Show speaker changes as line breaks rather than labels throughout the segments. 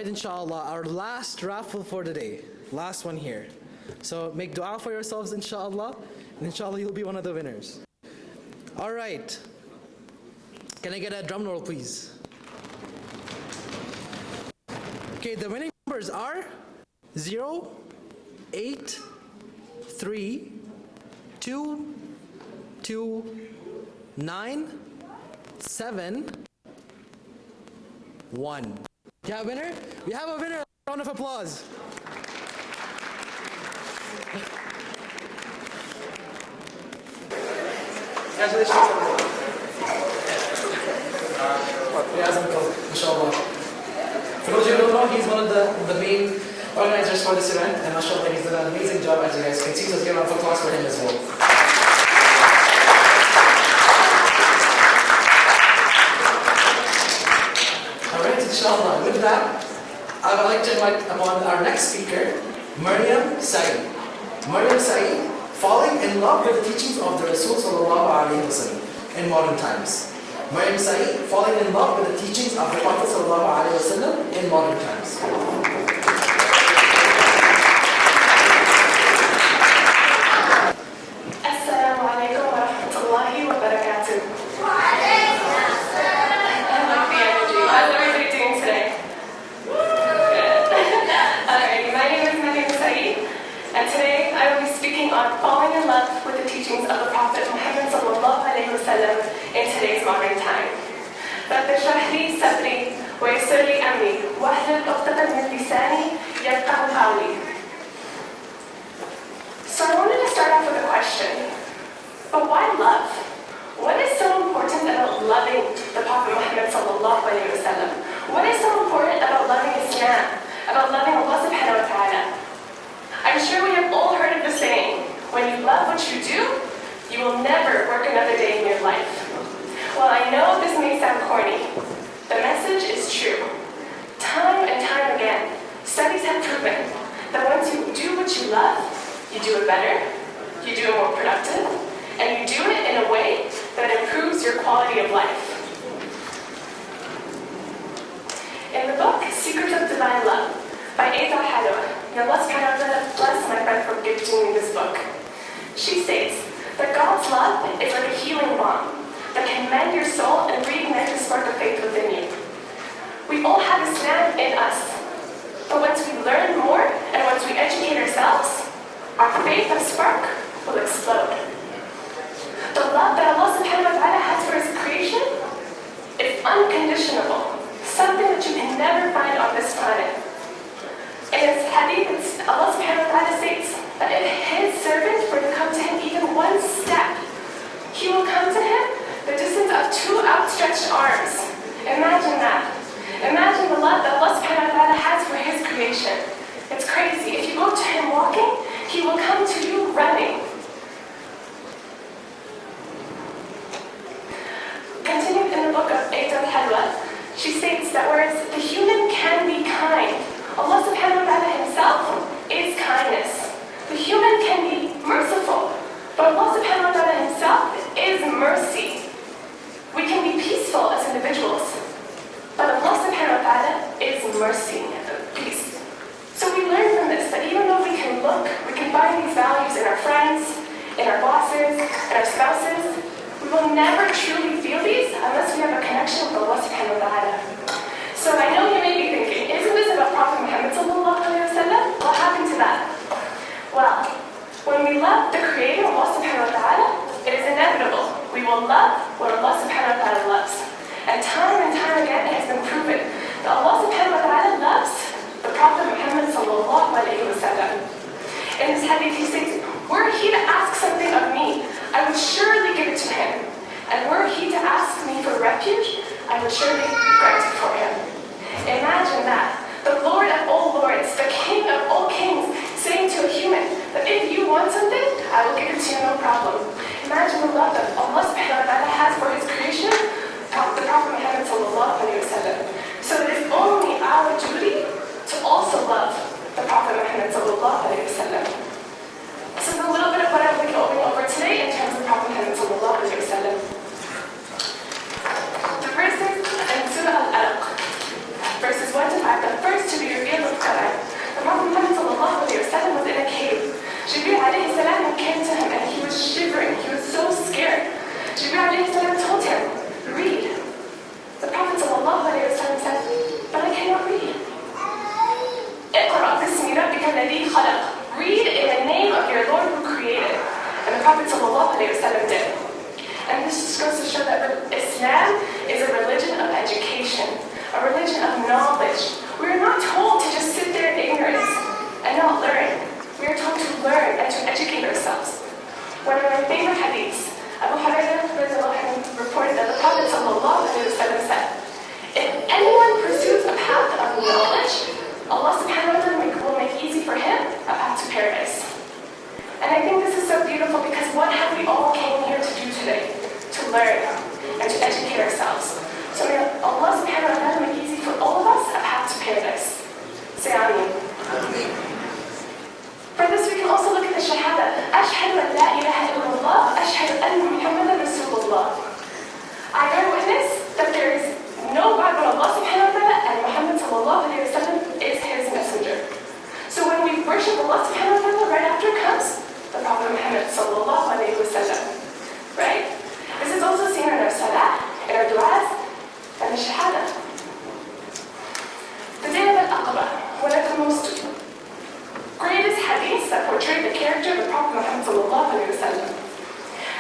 Alright, inshallah, our last raffle for today. Last one here. So make dua for yourselves, inshallah, and inshallah you'll be one of the winners. Alright. Can I get a drum roll, please? Okay, the winning numbers are 0, 8, 3, 2, 2, 9, 7, 1. Yeah, winner? We have a winner. Round of applause. Congratulations. Inshallah. For those of you who don't know, he's one of the main organizers for this event, and mashallah, he's done an amazing job, as you guys can see. So let's give a round of applause for him as well. Alright, inshallah. With that, I would like to invite upon our next speaker, Mariam Saee. Mariam Saee, falling in love with the teachings of the Rasul sallallahu alayhi wa sallam in modern times. Mariam Saee, falling in love with the teachings of the Prophet sallallahu alayhi wa sallam in modern times.
Assalamu alaikum wa rahmatullahi wa barakatuh. How's everybody doing today? Good. Alright, my name is Mariam Saee, and today I will be speaking on falling in love with the teachings of the Prophet Muhammad sallallahu alayhi wa sallam in today's modern time. رب اشرح لي صدري ويسر لي أمري واحلل عقدة من لساني يفقهوا قولي. So I wanted to start off with a question. But why love? What is so important about loving the Prophet Muhammad sallallahu alayhi wa sallam? What is so important about loving Islam? About loving Allah subhanahu wa ta'ala? I'm sure we have all heard of the saying, when you love what you do, you will never work another day in your life. While I know this may sound corny, the message is true. Time and time again, studies have proven that once you do what you love, you do it better, you do it more productive, and you do it in a way that improves your quality of life. In the book, Secrets of Divine Love, by Dawah, may Allah subhanahu wa ta'ala bless my friend for gifting me this book. She states that God's love is like a healing balm that can mend your soul and reignite the spark of faith within you. We all have Islam in us, but once we learn more and once we educate ourselves, our faith of spark will explode. The love that Allah subhanahu wa ta'ala has for His creation is unconditional, something that you can never find on this planet. In His hadith, Allah subhanahu wa ta'ala states that if His servant were to come to Him even one step, He will come to him the distance of 2 outstretched arms. Imagine that. Imagine the love that Allah subhanahu wa ta'ala has for His creation. It's crazy. If you go to Him walking, He will come to you running. Continued in the book of Dawah, she states that whereas the human can be kind, Allah subhanahu wa ta'ala Himself is kindness. The human can be merciful, but Allah subhanahu wa ta'ala Himself is mercy. We can be peaceful as individuals, but Allah subhanahu wa ta'ala is mercy, peace. So we learn from this that even though we can find these values in our friends, in our bosses, in our spouses, we will never truly feel these unless we have a connection with Allah subhanahu wa ta'ala. So I know you may be thinking, isn't this about Prophet Muhammad sallallahu alayhi wa sallam? What happened to that? Well, when we love the Creator, Allah subhanahu wa ta'ala, it is inevitable. We will love what Allah subhanahu wa ta'ala loves. And time again it has been proven that Allah subhanahu wa ta'ala loves the Prophet Muhammad sallallahu alayhi wa sallam. In this hadith he states, were he to ask something of me, I would surely give it to him. And were he to ask me for refuge, I would surely grant it for him. Imagine that. The Lord of all lords, the King of all kings, saying to a human that if you want something, I will give it to you, no problem. Imagine the love that Allah subhanahu wa ta'ala has for His creation, the Prophet Muhammad sallallahu alayhi wa sallam. So it is only our duty to also love the Prophet Muhammad sallallahu alayhi wa sallam. This is a little bit of what I'll be going over today in terms of Prophet Muhammad sallallahu alayhi wa sallam. The verses in Surah Al-Alaq, verses 1 to 5, the first 2 the Prophet ﷺ did. And this just goes to show that Islam is a religion of education, a religion of knowledge. We are not told to just sit there in ignorance and not learn. We are told to learn and to educate ourselves. One of my favorite hadiths, Abu Hurairah reported that the Prophet ﷺ said, if anyone pursues a path of knowledge, Allah subhanahu wa ta'ala will make easy for him a path to paradise. And I think this is so beautiful because what have we all came here to do today? To learn and to educate ourselves. So may Allah subhanahu wa ta'ala make easy for all of us a path to paradise. Say Ameen. For this we can also look at the Shahada. Ashhadu an la ilaha illallah, ashhadu anna Muhammadan Rasulullah. I bear witness that there is no God but Allah subhanahu wa ta'ala and Muhammad sallallahu alayhi wa sallam is his messenger. So when we worship Allah subhanahu wa ta'ala, right after comes the Prophet Muhammad sallallahu alayhi wa sallam. Right? This is also seen in our salah, in our du'as, and the shahada. The day of Al-Aqaba, one of the most greatest hadiths that portray the character of the Prophet Muhammad sallallahu alayhi wa sallam.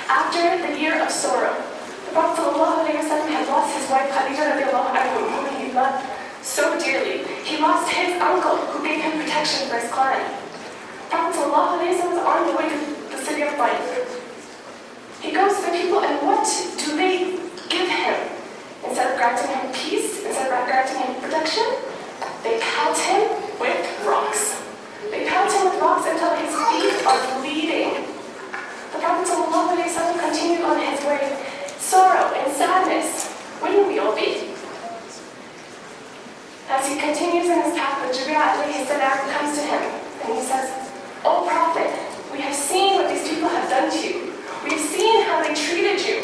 After the year of sorrow, the Prophet ﷺ had lost his wife Khadija radiallahu anha, whom he loved so dearly. He lost his uncle, who gave him protection for his clan. The Prophet ﷺ was on the way to the city of Dawah. He goes to the people, and what do they give him? Instead of granting him peace, instead of granting him protection, they pelt him with rocks. They pelt him with rocks until his feet are bleeding. The Prophet ﷺ continued on his way. Sorrow and sadness, wouldn't we all be? As he continues in his path, Jibreel alayhi salam comes to him and he says, "O Prophet, we have seen what these people have done to you. We have seen how they treated you.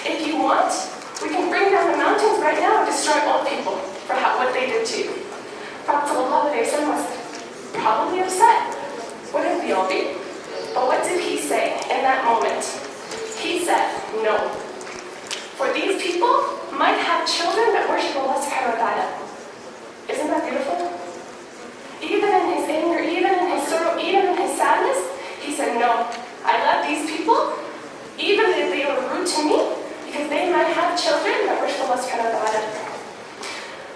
If you want, we can bring down the mountains right now and destroy all people for what they did to you." Prophet ﷺ was probably upset. Wouldn't we all be? But what did he say in that moment? He said, no. For these people might have children that worship Allah subhanahu wa ta'ala. Isn't that beautiful? Even in his anger, even in his sorrow, even in his sadness, he said, no. I love these people, even if they were rude to me, because they might have children that worship Allah subhanahu wa ta'ala.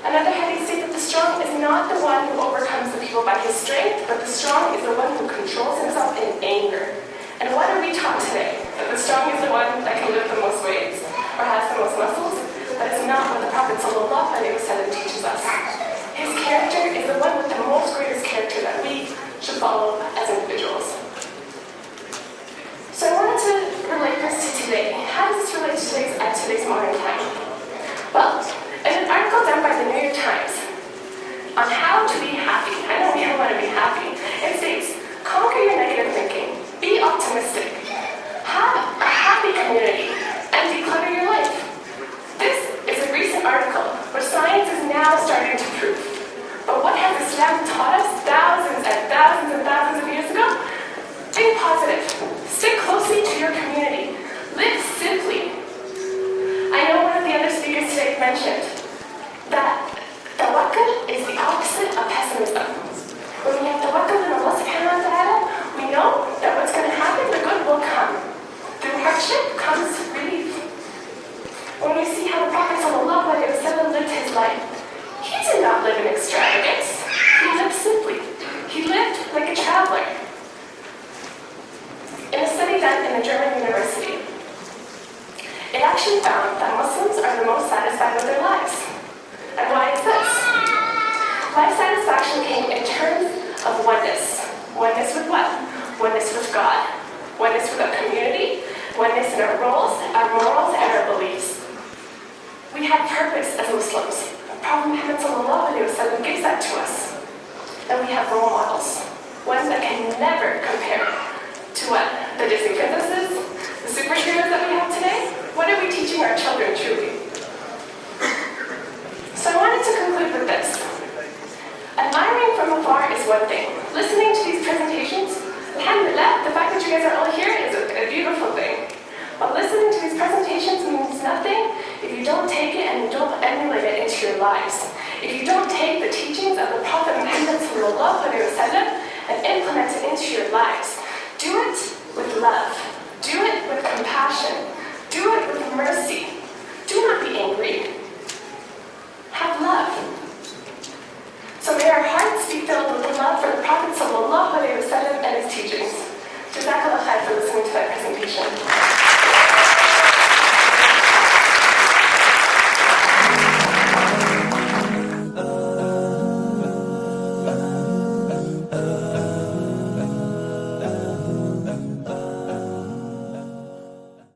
Another hadith states that the strong is not the one who overcomes the people by his strength, but the strong is the one who controls himself in anger. And what are we taught today? That the strong is the one that can lift the most weights or has the most muscles? That is not what the Prophet ﷺ teaches us. His character is the one with the most greatest character that we should follow as individuals. So I wanted to relate this to today. How does this relate to today's modern time? Well, in an article done by the New York Times on how to be happy, I know we all want to be happy, it states, conquer your negative thinking. Be optimistic. Have a happy community and declutter your life. This is a recent article which science is now starting to prove. But what has Islam taught us thousands and thousands and thousands of years ago? Think positive. Stick closely to your community. Live simply. I know one of the other speakers today mentioned that tawakkul is the opposite of pessimism. When we have tawakkul in Allah subhanahu wa ta'ala, we know that what's going to happen, the good will come. Through hardship comes relief. When we see how the Prophet ﷺ lived his life, he did not live in extravagance. He lived simply. He lived like a traveler. In a study done in a German university, it actually found that Muslims are the most satisfied with their lives. And why is this? Life satisfaction came in terms of oneness. Oneness with what? Oneness with God. Oneness with our community. Oneness in our roles, our morals, and our beliefs. We have purpose as Muslims. Prophet Muhammad ﷺ gives that to us. And we have role models. Ones that can never compare to what? The Disney princesses? The superheroes that we have today? What are we teaching our children truly? So I wanted to conclude with this. Admiring from afar is one thing. Listening to these presentations, alhamdulillah, the fact that you guys are all here is a beautiful thing. But listening to these presentations means nothing if you don't take it and you don't emulate it into your lives. If you don't take the teachings of the Prophet Muhammad ﷺ and implement it into your lives.